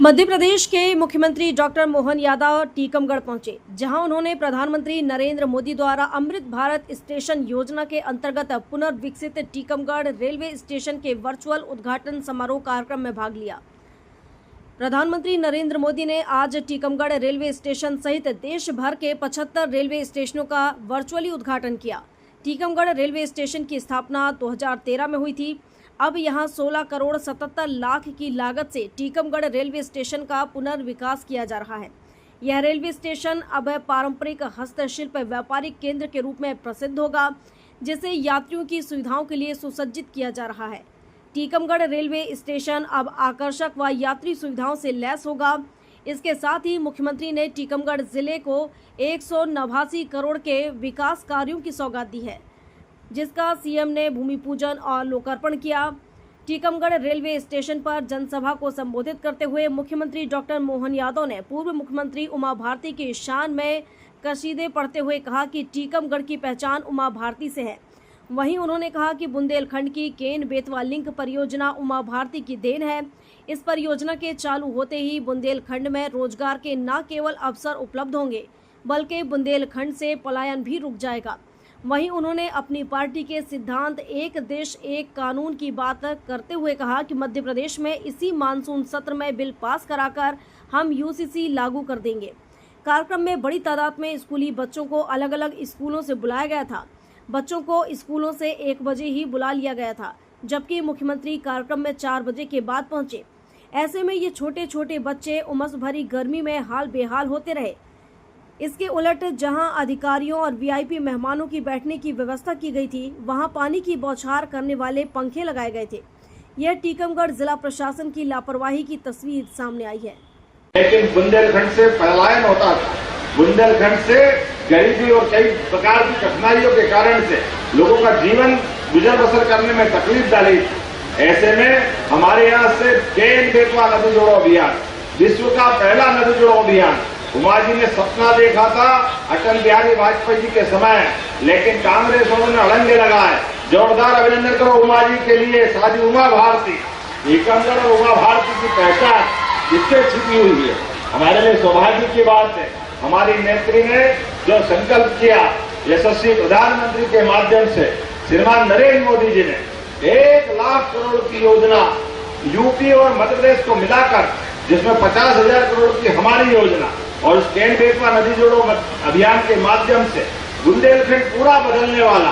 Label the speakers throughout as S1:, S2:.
S1: मध्य प्रदेश के मुख्यमंत्री डॉक्टर मोहन यादव टीकमगढ़ पहुंचे, जहां उन्होंने प्रधानमंत्री नरेंद्र मोदी द्वारा अमृत भारत स्टेशन योजना के अंतर्गत पुनर्विकसित टीकमगढ़ रेलवे स्टेशन के वर्चुअल उद्घाटन समारोह कार्यक्रम में भाग लिया। प्रधानमंत्री नरेंद्र मोदी ने आज टीकमगढ़ रेलवे स्टेशन सहित देश भर के 75 रेलवे स्टेशनों का वर्चुअली उद्घाटन किया। टीकमगढ़ रेलवे स्टेशन की स्थापना 2013 में हुई थी। अब यहां 16 करोड़ 77 लाख की लागत से टीकमगढ़ रेलवे स्टेशन का पुनर्विकास किया जा रहा है। यह रेलवे स्टेशन अब पारंपरिक हस्तशिल्प व्यापारिक केंद्र के रूप में प्रसिद्ध होगा, जिसे यात्रियों की सुविधाओं के लिए सुसज्जित किया जा रहा है। टीकमगढ़ रेलवे स्टेशन अब आकर्षक व यात्री सुविधाओं से लैस होगा। इसके साथ ही मुख्यमंत्री ने टीकमगढ़ जिले को 189 करोड़ के विकास कार्यों की सौगात दी है, जिसका सीएम ने भूमि पूजन और लोकार्पण किया। टीकमगढ़ रेलवे स्टेशन पर जनसभा को संबोधित करते हुए मुख्यमंत्री डॉक्टर मोहन यादव ने पूर्व मुख्यमंत्री उमा भारती की शान में कसीदे पढ़ते हुए कहा कि टीकमगढ़ की पहचान उमा भारती से है। वहीं उन्होंने कहा कि बुंदेलखंड की केन बेतवा लिंक परियोजना उमा भारती की देन है। इस परियोजना के चालू होते ही बुंदेलखंड में रोजगार के न केवल अवसर उपलब्ध होंगे, बल्कि बुंदेलखंड से पलायन भी रुक जाएगा। वहीं उन्होंने अपनी पार्टी के सिद्धांत एक देश एक कानून की बात करते हुए कहा कि मध्य प्रदेश में इसी मानसून सत्र में बिल पास कराकर हम यूसीसी लागू कर देंगे। कार्यक्रम में बड़ी तादाद में स्कूली बच्चों को अलग अलग स्कूलों से बुलाया गया था। बच्चों को स्कूलों से 1 बजे ही बुला लिया गया था, जबकि मुख्यमंत्री कार्यक्रम में 4 बजे के बाद पहुंचे। ऐसे में ये छोटे छोटे बच्चे उमस भरी गर्मी में हाल बेहाल होते रहे। इसके उलट जहां अधिकारियों और वीआईपी मेहमानों की बैठने की व्यवस्था की गई थी, वहां पानी की बौछार करने वाले पंखे लगाए गए थे। यह टीकमगढ़ जिला प्रशासन की लापरवाही की तस्वीर सामने आई है।
S2: लेकिन बुंदेलखंड से पलायन होता था। बुंदेलखंड से गरीबी और कई प्रकार की कठिनाइयों के कारण से लोगों का जीवन गुजर बसर करने में तकलीफ डाली। ऐसे में हमारे यहाँ से केन बेतवा नदी जोड़ो अभियान, विश्व का पहला नदी जोड़ो अभियान उमा जी ने सपना देखा था अटल बिहारी वाजपेयी जी के समय, लेकिन कांग्रेस उन्होंने अड़ंगे लगाए। जोरदार अभिनंदन करो उमा जी के लिए। साजी उमा भारती, टीकमगढ़ और उमा भारती की पहचान इससे छिपी हुई है। हमारे लिए सौभाग्य की बात है, हमारी नेत्री ने जो संकल्प किया, यशस्वी प्रधानमंत्री के माध्यम से श्रीमान नरेंद्र मोदी जी ने 1 लाख करोड़ की योजना यूपी और मध्य प्रदेश को मिलाकर, जिसमें 50,000 करोड़ की हमारी योजना और उस केन बेतवा नदी जोड़ो अभियान के माध्यम से बुंदेलखंड पूरा बदलने वाला।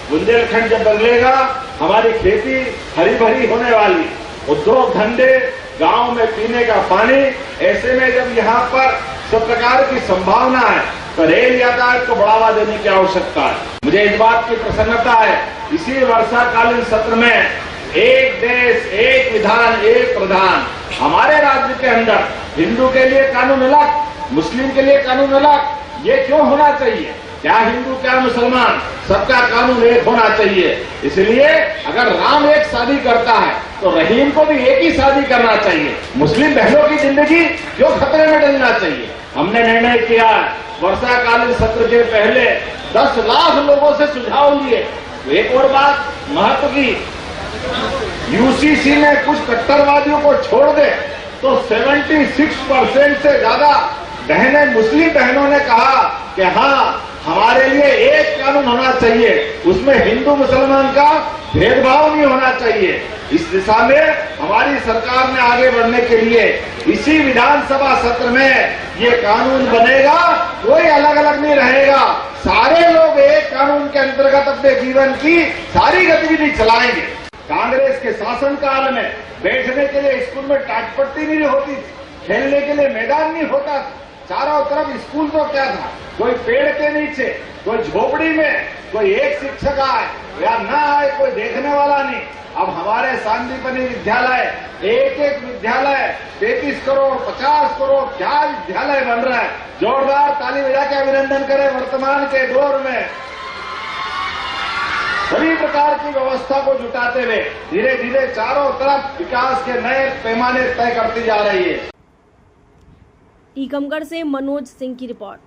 S2: बुंदेलखंड जब बदलेगा, हमारी खेती हरी भरी होने वाली, उद्योग धंधे, गांव में पीने का पानी। ऐसे में जब यहाँ पर सब प्रकार की संभावना है, तो रेल यातायात को बढ़ावा देने की आवश्यकता है। मुझे इस बात की प्रसन्नता है, इसी वर्षाकालीन सत्र में एक देश एक विधान एक प्रधान, हमारे राज्य के अंदर हिंदू के लिए कानून अलग, मुस्लिम के लिए कानून अलग। ये क्यों होना चाहिए? क्या हिंदू क्या मुसलमान, सबका कानून एक होना चाहिए। इसलिए अगर राम एक शादी करता है तो रहीम को भी एक ही शादी करना चाहिए। मुस्लिम बहनों की जिंदगी क्यों खतरे में डलना चाहिए? हमने निर्णय किया वर्षाकालीन सत्र के पहले 10 लाख लोगों से सुझाव लिए। एक और बात महत्व की, यूसीसी में कुछ कट्टरवादियों को छोड़ दे तो 76% से ज्यादा बहनें, मुस्लिम बहनों ने कहा कि हाँ, हमारे लिए एक कानून होना चाहिए, उसमें हिंदू मुसलमान का भेदभाव नहीं होना चाहिए। इस दिशा में हमारी सरकार ने आगे बढ़ने के लिए इसी विधानसभा सत्र में ये कानून बनेगा। कोई अलग अलग नहीं रहेगा, सारे लोग एक कानून के अंतर्गत अपने जीवन की सारी गतिविधि चलाएंगे। कांग्रेस के शासनकाल में बैठने के लिए स्कूल में टाटपट्टी नहीं होती थी, खेलने के लिए मैदान नहीं होता, चारों तरफ स्कूल तो क्या था, कोई पेड़ के नीचे, कोई झोपड़ी में, कोई एक शिक्षक आए या ना आए, कोई देखने वाला नहीं। अब हमारे सांदीपनी विद्यालय, एक विद्यालय 33 करोड़ 50 करोड़ क्या विद्यालय बन रहा है। जोरदार ताली बजा के अभिनंदन करें। वर्तमान के दौर में सभी प्रकार की व्यवस्था को जुटाते हुए धीरे धीरे चारों तरफ विकास के नए पैमाने तय करती जा रही है।
S1: टीकमगढ़ से मनोज सिंह की रिपोर्ट।